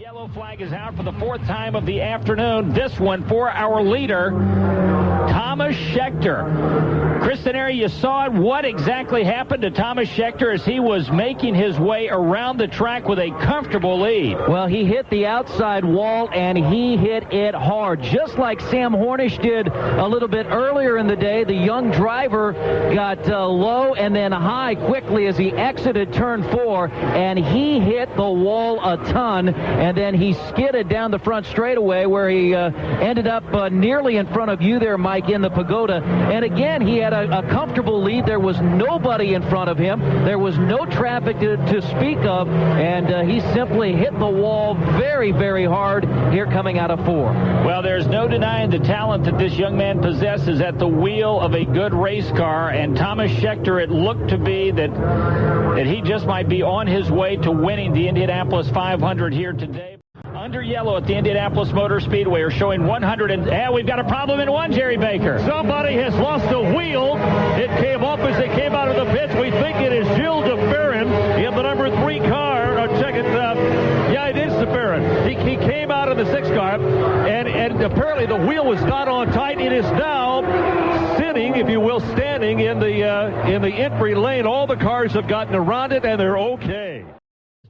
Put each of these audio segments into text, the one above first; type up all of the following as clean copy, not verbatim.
Yellow flag is out for the fourth time of the afternoon. This one for our leader, Thomas Scheckter. Kristen, you saw it. What exactly happened to Thomas Scheckter as he was making his way around the track with a comfortable lead? Well, he hit the outside wall, and he hit it hard. Just like Sam Hornish did a little bit earlier in the day, the young driver got low and then high quickly as he exited turn 4, and he hit the wall a ton, and then he skidded down the front straightaway where he ended up nearly in front of you there, Mike, in the Pagoda. And again, he had a comfortable lead. There was nobody in front of him. There was no traffic to speak of, and he simply hit the wall very, very hard here coming out of 4. Well, there's no denying the talent that this young man possesses at the wheel of a good race car, and Thomas Scheckter, it looked to be that he just might be on his way to winning the Indianapolis 500 here today. Under yellow at the Indianapolis Motor Speedway are showing 100 and we've got a problem in one, Jerry Baker. Somebody has lost a wheel. It came up as they came out of the pits. We think it is Gilles DeFerrin in the number 3 car. Check it. Yeah, it is DeFerrin. He came out of the 6 car, and apparently the wheel was not on tight. It is now sitting, if you will, standing in the entry lane. All the cars have gotten around it, and they're okay.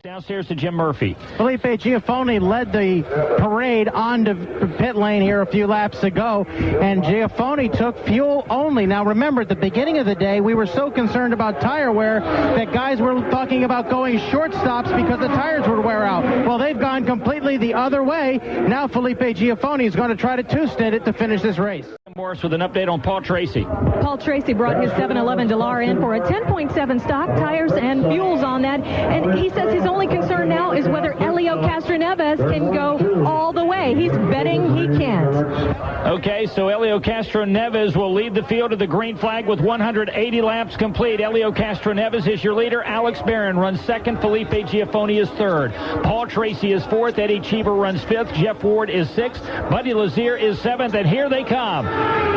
Downstairs to Jim Murphy. Felipe Giafoni led the parade onto pit lane here a few laps ago, and Giafoni took fuel only. Now remember, at the beginning of the day, we were so concerned about tire wear that guys were talking about going short stops because the tires would wear out. Well, they've gone completely the other way. Now Felipe Giafoni is going to try to two-stint it to finish this race. Morris with an update on Paul Tracy. Paul Tracy brought his 711 Delara in for a 10.7 stock, tires and fuels on that, and he says his only concern now is whether Helio Castroneves can go all the way. He's betting he can't. Okay, so Helio Castroneves will lead the field of the green flag with 180 laps complete. Helio Castroneves is your leader. Alex Barron runs second. Felipe Giafoni is third. Paul Tracy is fourth. Eddie Cheever runs fifth. Jeff Ward is sixth. Buddy Lazier is seventh, and here they come.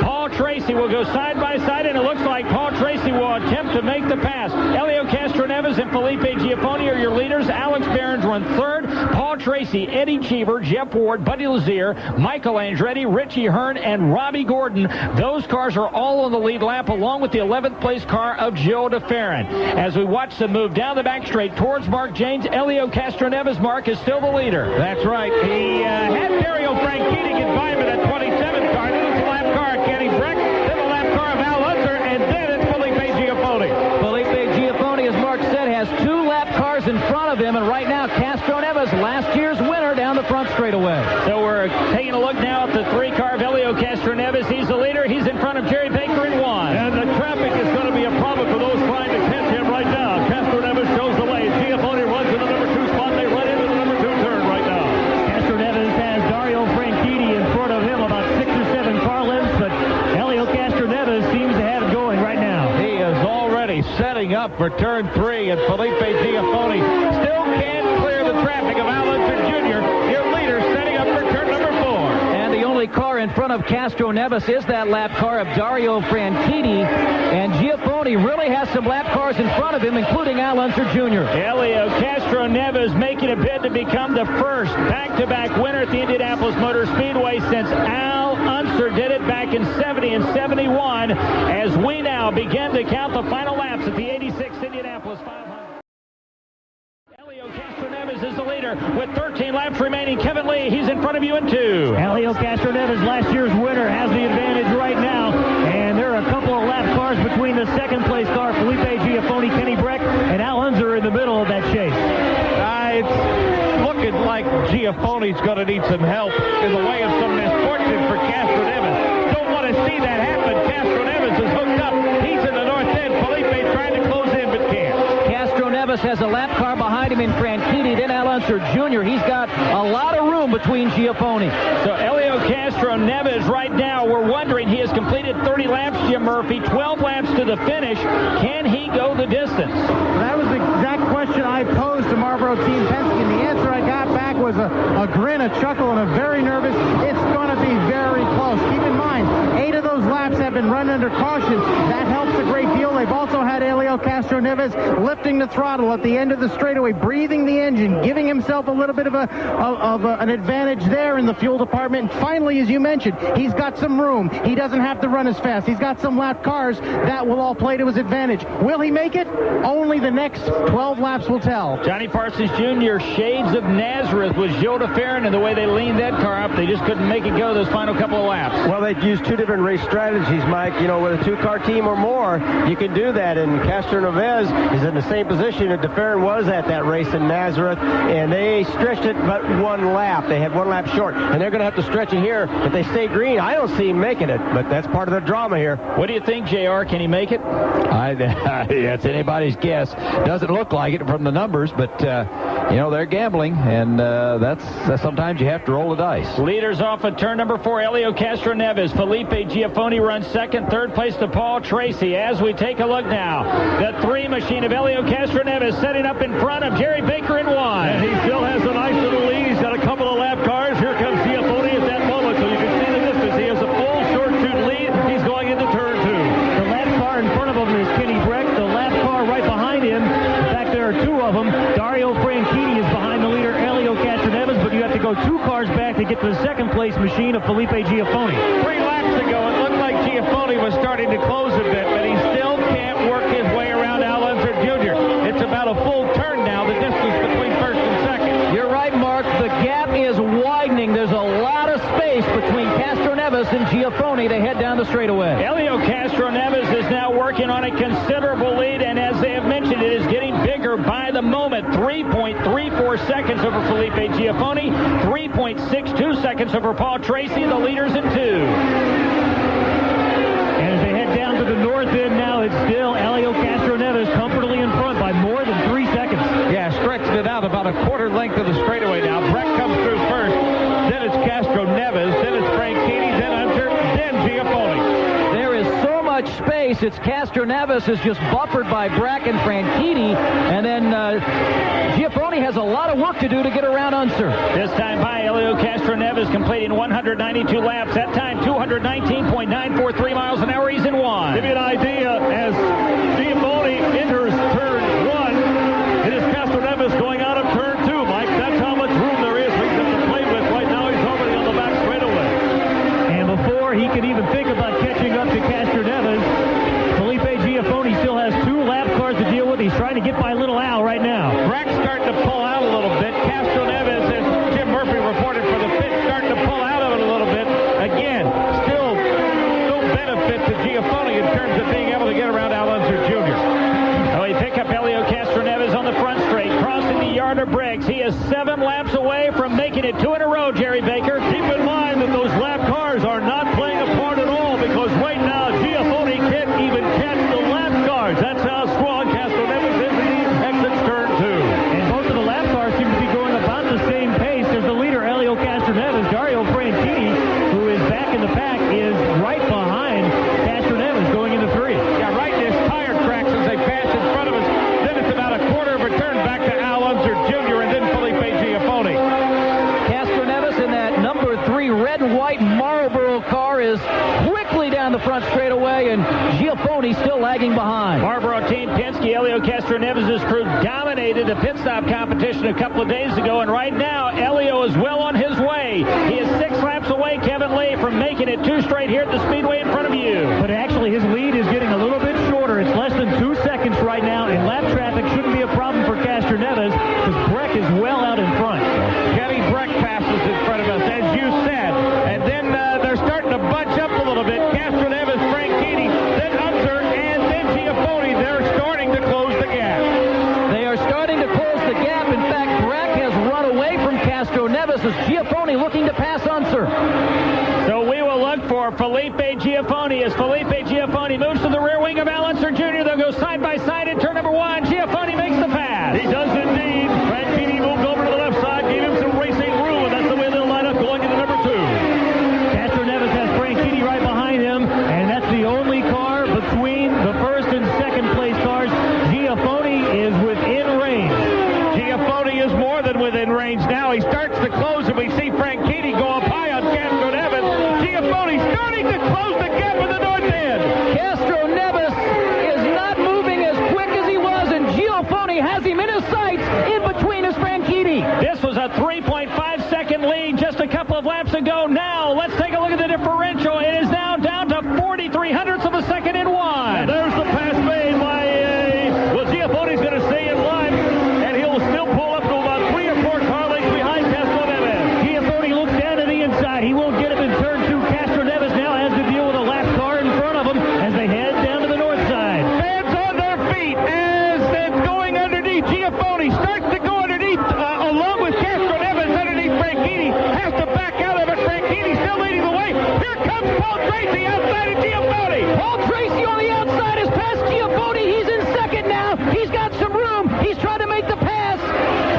Paul Tracy will go side by side, and it looks like Paul Tracy will attempt to make the pass. Helio Castroneves and Felipe Giafoni are your leaders. Alex Barron run third. Paul Tracy, Eddie Cheever, Jeff Ward, Buddy Lazier, Michael Andretti, Richie Hearn, and Robbie Gordon. Those cars are all on the lead lap, along with the 11th place car of Gilles DeFerrin. As we watch them move down the back straight towards Mark James, Helio Castroneves, Mark, is still the leader. That's right. He had Dario Franchitti get by him in that 27 car. Then it's a lap car at Kenny Breck, then a lap car of Al Unser, and then it's Felipe Giafoni. Felipe Giafoni, as Mark said, has 2 lap cars in front of him, and right now Castroneves, last year's winner, down the front straightaway. So we're taking a look now at the 3 car of Helio Castroneves. He's the leader. He's in front of Jerry Baker in 1. And the traffic is going to be a problem for those trying to catch him right now. Castroneves shows the way. Giafoni runs in the number 2 spot. They run into the number 2 turn right now. Castroneves has Dario Franchitti in front of him about 6 or 7 car lengths, but Helio Castroneves seems to have it going right now. He is already setting up for turn 3, and Felipe Giafoni still can't clear the traffic of Al Unser Jr., your leader, setting up for turn number 4. And the only car in front of Castroneves is that lap car of Dario Franchitti, and Giafoni really has some lap cars in front of him, including Al Unser Jr. Helio Castroneves making a bid to become the first back-to-back winner at the Indianapolis Motor Speedway since Al Unser did it back in 70 and 71, as we now begin to count the final laps at the 86th Indianapolis 500. Helio Castroneves is the leader with 13 laps remaining. Kevin Lee, he's in front of you in 2. Helio Castroneves, last year's winner, has the advantage right now, and there are a couple of lap cars between the second place car, Felipe Giafoni, Kenny Breck, and Al Unser in the middle of that chase. It's looking like Giafoni's going to need some help in the way of some misfortune for Castroneves. Don't want to see that happen. Castroneves is hooked up. He's in the north end. Felipe trying to close in, but can't. Castroneves has a lap car behind him in Franchitti, then Al Unser Jr. He's got a lot of room between Giafoni. So Helio Castroneves right now, we're wondering, he has completed 30 laps, Jim Murphy, 12 laps to the finish. Can he go the distance? That was the exact question I posed to Marlboro Team Penske, and the answer I got back was a grin, a chuckle, and a very nervous, it's going to be very close. Keep in mind, 8 of those laps have been been run under caution. That helps a great deal. They've also had Elio Castroneves lifting the throttle at the end of the straightaway, breathing the engine, giving himself a little bit of an advantage there in the fuel department. And finally, as you mentioned, he's got some room. He doesn't have to run as fast. He's got some lap cars that will all play to his advantage. Will he make it? Only the next 12 laps will tell. Johnny Parsons Jr., shades of Nazareth with Joe DeFerrin, and the way they leaned that car up, they just couldn't make it go those final couple of laps. Well, they'd used two different race strategies, Mike. You know, with a two-car team or more, you can do that, and Castroneves is in the same position that DeFerrin was at that race in Nazareth, and they stretched it but one lap. They had one lap short, and they're going to have to stretch it here. If they stay green, I don't see him making it, but that's part of the drama here. What do you think, JR? Can he make it? That's anybody's guess. Doesn't look like it from the numbers, but you know, they're gambling, and that's sometimes you have to roll the dice. Leaders off at turn number 4, Elio Castroneves. Felipe Giafoni runs second. Third place to Paul Tracy. As we take a look now, the 3 machine of Elio Castroneves setting up in front of Jerry Baker in 1. And he still has a nice little lead. He's got a couple of lap cars. Here comes Giafoni at that moment, so you can see the distance. He has a full short shoot lead. He's going into turn 2. The lap car in front of him is Kenny Breck. The lap car right behind him. In fact, there are 2 of them. Dario Franchitti is behind the leader, Elio Castroneves, but you have to go 2 cars back to get to the second place machine of Felipe Giafoni. 3 laps ago, it looked like Giafoni was starting to close a bit, but he still can't work his way around Al Unser Jr. It's about a full turn now, the distance between first and second. You're right, Mark. The gap is widening. There's a lot of space between Castroneves and Giafoni. They head down the straightaway. Elio Castroneves is now working on a considerable lead, and as they have mentioned, it is getting bigger by the moment. 3.34 seconds over Felipe Giafoni, 3.62 seconds over Paul Tracy, the leaders in 2. And as they head down to the north end now, it's still Elio Castroneves comfortably in front by more than 3 seconds. Yeah, stretched it out about a quarter length of the straightaway now. Breck comes through first, then it's Castroneves, then it's Franchitti, then Unser, then Giafoni. There is so much space. It's Castroneves is just buffered by Breck and Franchitti, and then Giafoni has a lot of work to do to get around Unser. This time by Elio Castroneves completing 192 laps. That time 219.943 miles an hour. He's in 1. Give you an idea, as Giafoni enters turn 1, it is Castroneves going out of turn 2, Mike. That's how much room there is for him to play with. Right now he's already on the back straightaway. And before he can even think about catching up to Castroneves, Felipe Giafoni still has 2 lap cars to deal with. He's trying to get by little Al right now. Breck's starting to pull out a little bit. Castroneves, as Jim Murphy reported for the pit, starting to pull out of it a little bit. Again, still no benefit to Giafoni in terms of being able to get around Al Unser Jr. So we pick up Elio Castroneves on the front straight, crossing the yard of bricks. He is 7 laps away from making it 2 in a row, Jerry Baker. Keep in mind that those lap cars are not playing a part at all, because right now Giafoni can't even catch the lap cars. That's how strong Castroneves is in these exits turn 2. And both of the lap cars seem to be going about the same pace as the leader, Elio Castroneves. Dario Franchitti, who is back in the pack, is right behind Castroneves going into 3. Yeah, right in his tire tracks as they pass in front of us. Then it's about a quarter of a turn back to Al Unser Jr. and then Felipe Giafoni. Castroneves in that number 3 red-white Marlboro car is quickly down the front straightaway, and Giafoni still lagging behind. Marlboro Team Penske, Elio Castroneves' crew dominated the pit stop competition a couple of days ago, and right now Elio is well on his way. He is 6 laps away, Kevin Lee, from making it 2 straight here at the Speedway in front of you. But actually his lead is getting a little bit shorter. It's less than 2 seconds right now, and lap traffic shouldn't be a problem for Castroneves because Breck is well out in front. Kenny Breck passes in front of us, as you said. And then they're starting to bunch up a little bit. Castroneves, Franchitti, then Unser, and then Giafoni. They're starting to close the gap. They are starting to close the gap. In fact, Breck has run away from Castroneves as Giafoni looking to pass Unser. So we will look for Felipe Giafoni as Felipe Giafoni moves to the rear wing of Al Unser Jr. They'll go side by side in turn number 1. Giafoni makes the pass. He does indeed. Franchitti moved over to the left side, gave him some racing room, and that's the way they'll line up going into number 2. Castroneves has Franchitti right behind him, and that's the only car between the first and second place cars. Giafoni is within range. Giafoni is more than within range now. He starts to close, and we see Franchitti go up high on Castroneves. Giafoni starting lead to close the gap in the north end. Castroneves is not moving as quick as he was, and Giafoni has him in his sights in between his Franchitti. This was a 3.5-second lead just a couple of laps ago. Now, let's take a look at the differential. It is now down to 43 hundredths of a second in one. And there's the pass made by, Giafoni's going to stay in line, and he'll still pull up to about 3 or 4 car lengths behind Castroneves. Giafoni looks down to the inside. He won't get him in turn 2. Castroneves now has to deal with a lap car in front of him as they head down to the north side. Fans on their feet as it's going underneath. Giafoni starts to go underneath, along with Castroneves underneath Franchitti. Has to back out of it. Franchitti still leading the way. Here comes Paul Tracy outside of Giafoni. Paul Tracy on the outside has passed Giafoni. He's in second now. He's got some room. He's trying to make the pass.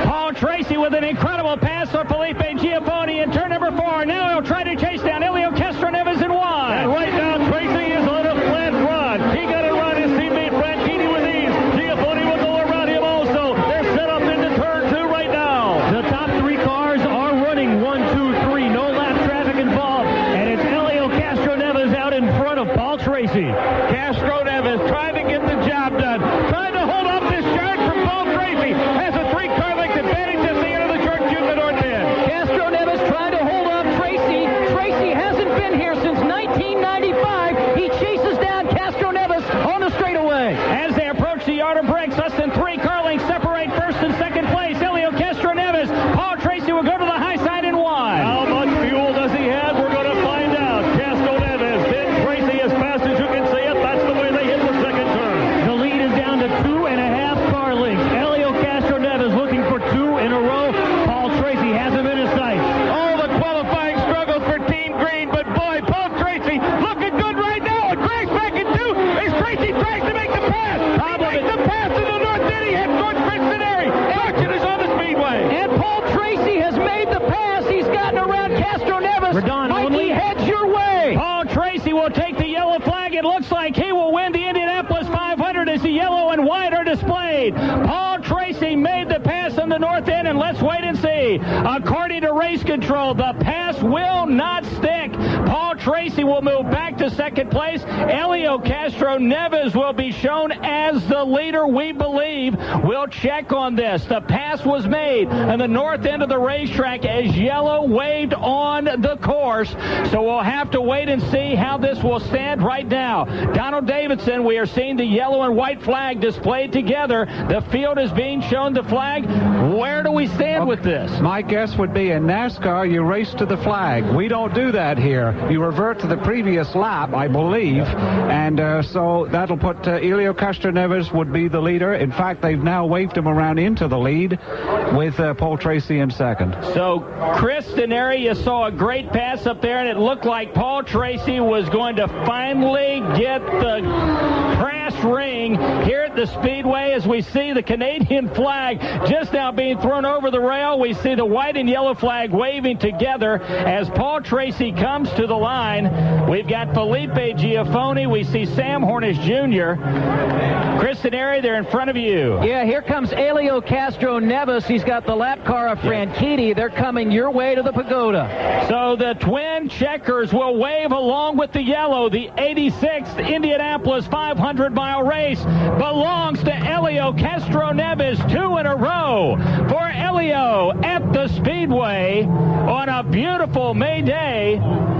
Paul Tracy with an incredible pass on Felipe Giafoni in turn number 4. Now he'll try to chase down Elio Castroneves in 1. And right now, Tracy is on a flat run. He got to run his teammate Franchitti with ease. Giafoni will go around him also. They're set up into turn 2 right now. The top 3 cars are running 1, 2, 3. No lap traffic involved. And it's Elio Castroneves out in front of Paul Tracy. Castroneves trying to get the job done. Trying to hold off this charge from Paul Tracy. Has a 3-car length advantage at the end of the short chute in the north end. Castroneves trying to hold off Tracy. Tracy hasn't been here since 1995. He chases down Castroneves on the straightaway. As they approach the yard of brakes, less than 3 car lengths separate first and second place. Elio Castroneves. Paul Tracy will go to the high side in 1. How much fuel does he have? We're going to find out. Castroneves, then Tracy as fast as you can see it. That's the way they hit the second turn. The lead is down to 2.5 car lengths. Elio Castroneves looking for 2 in a row. Paul Tracy has him in his sights. All the qualifying struggles for Team Green, but boy, Paul Tracy looking good right now. And cracks back in 2 as Tracy tries to make the pass. He makes the pass in the north end. He heads towards Cincinnati. Action is on the speedway. And Paul Tracy has made the pass. He's gotten around Castroneves. Redon Mikey, only. heads your way. Paul Tracy will take the yellow flag. It looks like he will win the Indianapolis 500 as the yellow and white are displayed. Paul Tracy made the pass on the north end, and let's wait and see. According to race control, the pass will not stick. Paul Tracy will move back to second place. Elio Castroneves will be shown as the leader, we believe. We'll check on this. The pass was made on the north end of the racetrack as yellow waved on the course. So we'll have to wait and see how this will stand right now. Donald Davidson, we are seeing the yellow and white flag displayed together. The field is being shown the flag. Where do we stand with this? My guess would be in NASCAR, you race to the flag. We don't do that here. You revert to the previous lap, I believe, and so that'll put Elio Castroneves would be the leader. In fact, they've now waved him around into the lead with Paul Tracy in second. So, Chris Denary, you saw a great pass up there, and it looked like Paul Tracy was going to finally get the brass ring here at the Speedway as we see the Canadian flag just now being thrown over the rail. We see the white and yellow flag waving together as Paul Tracy comes to the line. We've got Felipe Giafoni. We see Sam Hornish Jr. Chris Denary, they're in front of you. Yeah, here comes Elio Castroneves. He's got the lap car of Franchitti. They're coming your way to the pagoda. So the twin checkers will wave along with the yellow. The 86th Indianapolis 500-mile race belongs to Elio Castroneves. 2 in a row for Elio at the Speedway on a beautiful May day.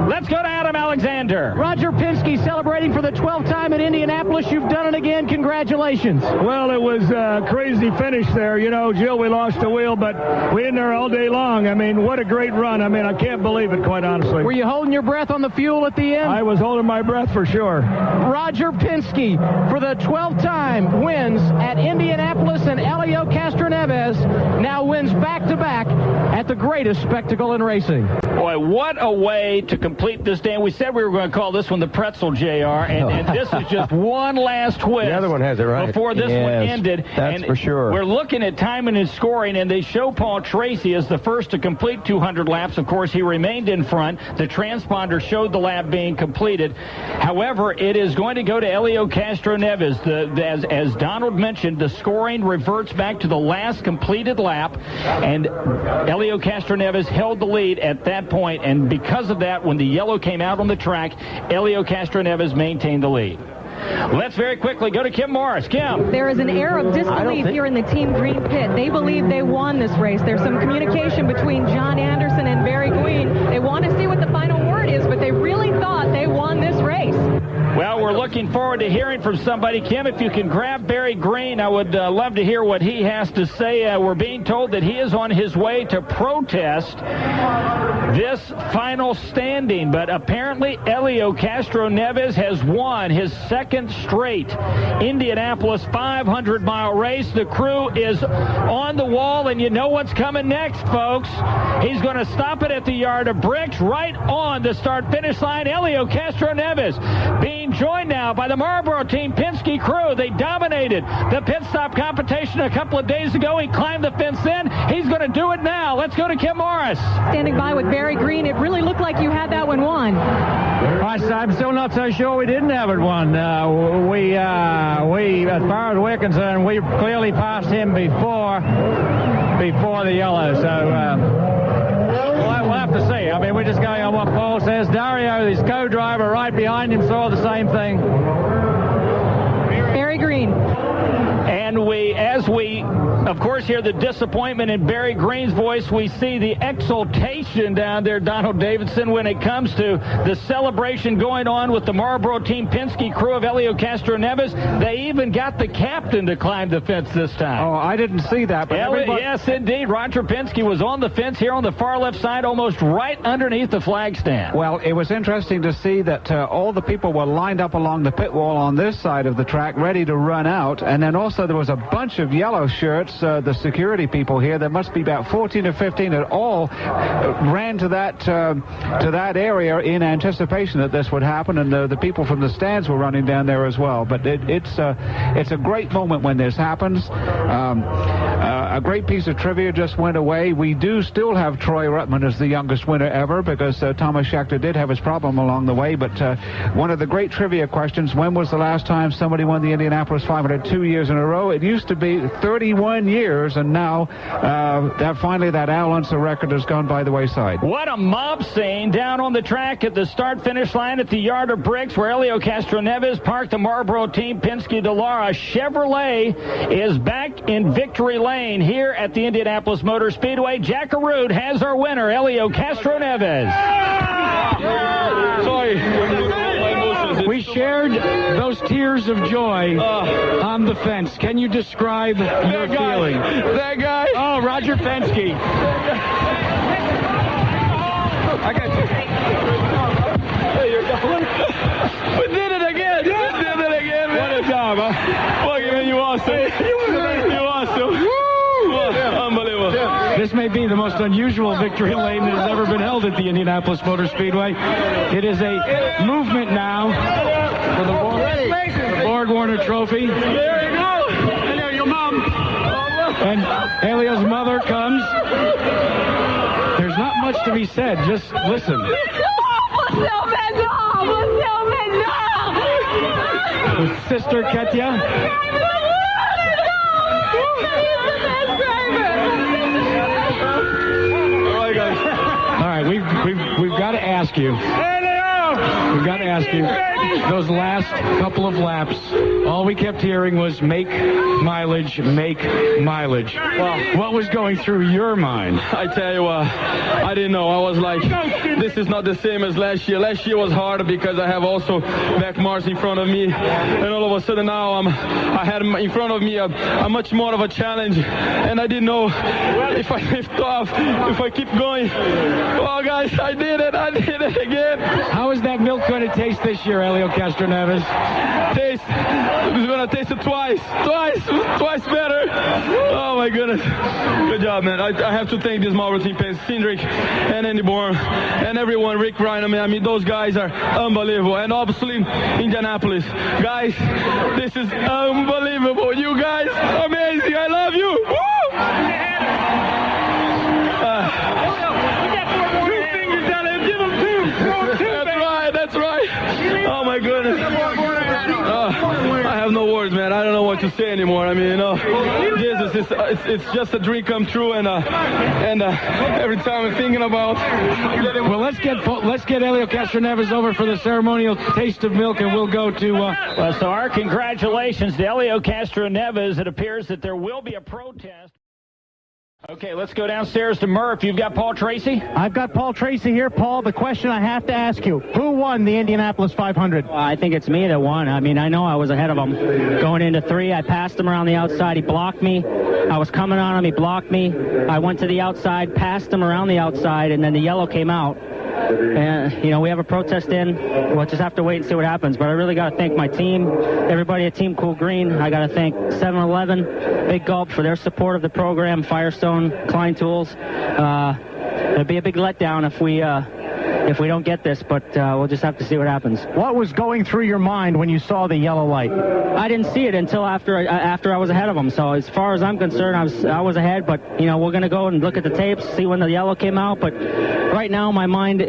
Let's go to Adam Alexander. Roger Penske celebrating for the 12th time in Indianapolis. You've done it again. Congratulations. Well, it was a crazy finish there. You know, Jill, we lost the wheel, but we in there all day long. I mean, what a great run. I mean, I can't believe it, quite honestly. Were you holding your breath on the fuel at the end? I was holding my breath for sure. Roger Penske, for the 12th time, wins at Indianapolis, and Elio Castroneves now wins back-to-back at the greatest spectacle in racing. Boy, what a way to complete this day. And we said we were going to call this one the pretzel, JR, and this is just one last twist. The other one has it right. Before this one ended. That's for sure. We're looking at timing and scoring, and they show Paul Tracy as the first to complete 200 laps. Of course, he remained in front. The transponder showed the lap being completed. However, it is going to go to Elio Castroneves. As Donald mentioned, the scoring reverts back to the last completed lap, and Elio Castroneves held the lead at that point, and because because of that, when the yellow came out on the track, Helio Castroneves maintained the lead. Let's very quickly go to Kim Morris. Kim. There is an air of disbelief here in the Team Green pit. They believe they won this race. There's some communication between John Anderson and Barry Green. They want to see what the final word is, but they really thought they won this race. Well, we're looking forward to hearing from somebody. Kim, if you can grab Barry Green, I would love to hear what he has to say. We're being told that he is on his way to protest this final standing, but apparently Helio Castroneves has won his second straight Indianapolis 500-mile race. The crew is on the wall, and you know what's coming next, folks. He's going to stop it at the yard of bricks right on the start-finish line. Helio Castroneves being joined now by the Marlboro Team Penske crew. They dominated the pit stop competition a couple of days ago. He climbed the fence in. He's going to do it now. Let's go to Kim Morris. Standing by with Barry Green, it really looked like you had that one won. I'm still not so sure we didn't have it won. We, as far as we're concerned, we clearly passed him before the yellow. So we'll have to see. I mean, we're just going on what Paul says. Dario, his co-driver right behind him, saw the same thing. Barry Green. And as we, of course, hear the disappointment in Barry Green's voice, we see the exultation down there, Donald Davidson, when it comes to the celebration going on with the Marlboro Team Penske crew of Helio Castroneves. They even got the captain to climb the fence this time. Oh, I didn't see that. But yes, indeed. Roger Penske was on the fence here on the far left side, almost right underneath the flag stand. Well, it was interesting to see that all the people were lined up along the pit wall on this side of the track, ready to run out. And then also there was a bunch of yellow shirts, the security people here. There must be about 14 or 15 that all ran to that area in anticipation that this would happen, and the people from the stands were running down there as well. But it's a great moment when this happens. A great piece of trivia just went away. We do still have Troy Ruttman as the youngest winner ever, because Thomas Scheckter did have his problem along the way. But one of the great trivia questions: when was the last time somebody won the Indianapolis 500 2 years in a row? It used to be 31 years, and now finally that Al Unser record has gone by the wayside. What a mob scene down on the track at the start-finish line at the yard of bricks where Helio Castroneves parked the Marlboro Team Penske Dallara. Chevrolet is back in victory lane here at the Indianapolis Motor Speedway. Jack Arud has our winner, Helio Castroneves. Sorry. We shared those tears of joy on the fence. Can you describe your feeling? That guy? Oh, Roger Penske. I got you. Hey, you're going. We did it again. We did it again, man. What a job, huh? Look, man, you awesome. You awesome. Unbelievable. This may be the most unusual victory lane that has ever been held at the Indianapolis Motor Speedway. It is a movement now for the Borg Warner Trophy. There you go. Hello, your mom. And Helio's mother comes. There's not much to be said. Just listen. With Sister Ketya. All right, we've got to ask you. We've got to ask you, those last couple of laps, all we kept hearing was make mileage, make mileage. Well, what was going through your mind? I tell you what, I didn't know. I was like, this is not the same as last year. Last year was harder because I have also back Mars in front of me. And all of a sudden now I had in front of me a much more of a challenge. And I didn't know if I lift off, if I keep going. Oh, guys, I did it. I did it again. How is that milk going to taste this year, Helio Castroneves? It's going to taste it twice better. Oh my goodness. Good job, man. I have to thank this Marlboro Team, Cindric and Andy Bourne and everyone, Rick Ryan. I mean, those guys are unbelievable. And obviously, Indianapolis. Guys, this is unbelievable. You guys, amazing. I love you. Woo! That's right. Oh my goodness. I have no words, man. I don't know what what to say anymore. I mean, Jesus, it's just a dream come true, and every time I'm thinking about. Well, let's get Helio Castroneves over for the ceremonial taste of milk, and we'll go to. Well, so our congratulations to Helio Castroneves. It appears that there will be a protest. Okay, let's go downstairs to Murph. You've got Paul Tracy? I've got Paul Tracy here. Paul, the question I have to ask you, who won the Indianapolis 500? Well, I think it's me that won. I mean, I know I was ahead of him. Going into 3, I passed him around the outside. He blocked me. I was coming on him. He blocked me. I went to the outside, passed him around the outside, and then the yellow came out. And, you know, we have a protest in. We'll just have to wait and see what happens. But I really got to thank my team, everybody at Team Cool Green. I got to thank 7-Eleven, Big Gulp for their support of the program, Firestone, Klein Tools. It'll be a big letdown if we don't get this, but we'll just have to see what happens. What was going through your mind when you saw the yellow light? I didn't see it until after I was ahead of them. So as far as I'm concerned, I was ahead. But you know, we're going to go and look at the tapes, see when the yellow came out. But right now, in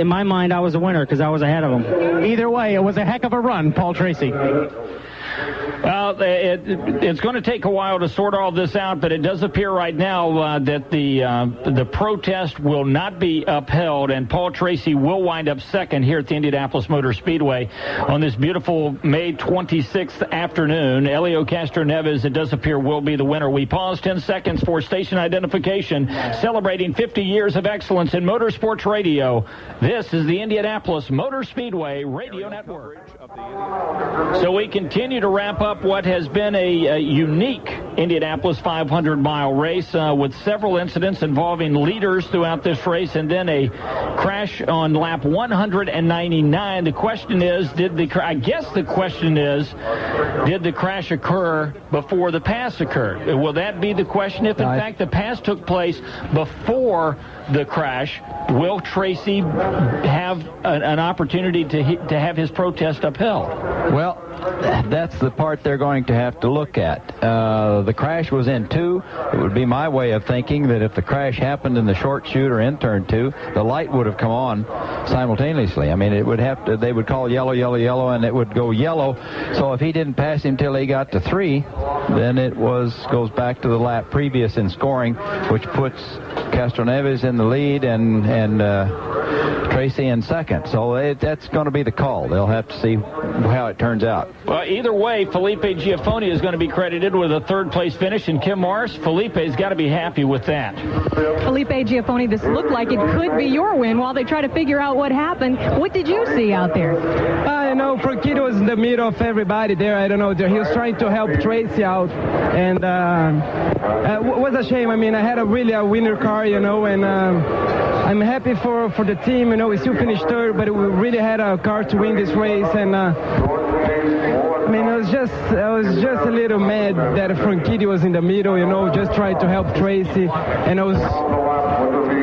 my mind, I was a winner because I was ahead of them. Either way, it was a heck of a run, Paul Tracy. Well, it's going to take a while to sort all this out, but it does appear right now that the protest will not be upheld, and Paul Tracy will wind up second here at the Indianapolis Motor Speedway on this beautiful May 26th afternoon. Helio Castroneves, it does appear, will be the winner. We pause 10 seconds for station identification, celebrating 50 years of excellence in motorsports radio. This is the Indianapolis Motor Speedway Radio Network. So we continue to wrap up what has been a unique Indianapolis 500-mile race with several incidents involving leaders throughout this race, and then a crash on lap 199. The question is, did the crash occur before the pass occurred? Will that be the question? If in fact the pass took place before the crash, will Tracy have an opportunity to have his protest upheld? Well, that's the part they're going to have to look at. The crash was in 2. It would be my way of thinking that if the crash happened in the short chute or in turn 2, the light would have come on simultaneously. I mean, it would have to. They would call yellow, yellow, yellow, and it would go yellow. So if he didn't pass him till he got to 3, then it goes back to the lap previous in scoring, which puts Castroneves in the lead and Tracy in second. So that's going to be the call. They'll have to see how it turns out. Well, either way, Felipe Giafoni is going to be credited with a third-place finish, and Kim Morris, Felipe's got to be happy with that. Felipe Giafoni, this looked like it could be your win while they try to figure out what happened. What did you see out there? You know, Franchitti was in the middle of everybody there. I don't know. He was trying to help Tracy out, and it was a shame. I mean, I had a winner car, you know, and I'm happy for the team. You know, we still finished third, but we really had a car to win this race, and I mean, I was just a little mad that Franchitti was in the middle, you know, just trying to help Tracy, and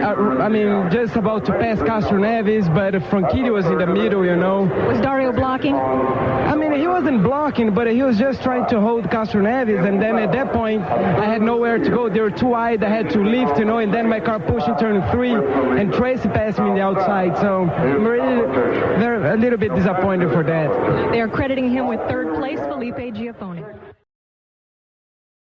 I mean, just about to pass Castroneves, but Franchitti was in the middle, you know. Was Dario blocking? I mean, he wasn't blocking, but he was just trying to hold Castroneves, and then at that point, I had nowhere to go. They were too wide, I had to lift, you know, and then my car pushed in turn 3, and Tracy passed me on the outside, so I'm really a little bit disappointed for that. They are crediting him with third place, Felipe Giafoni.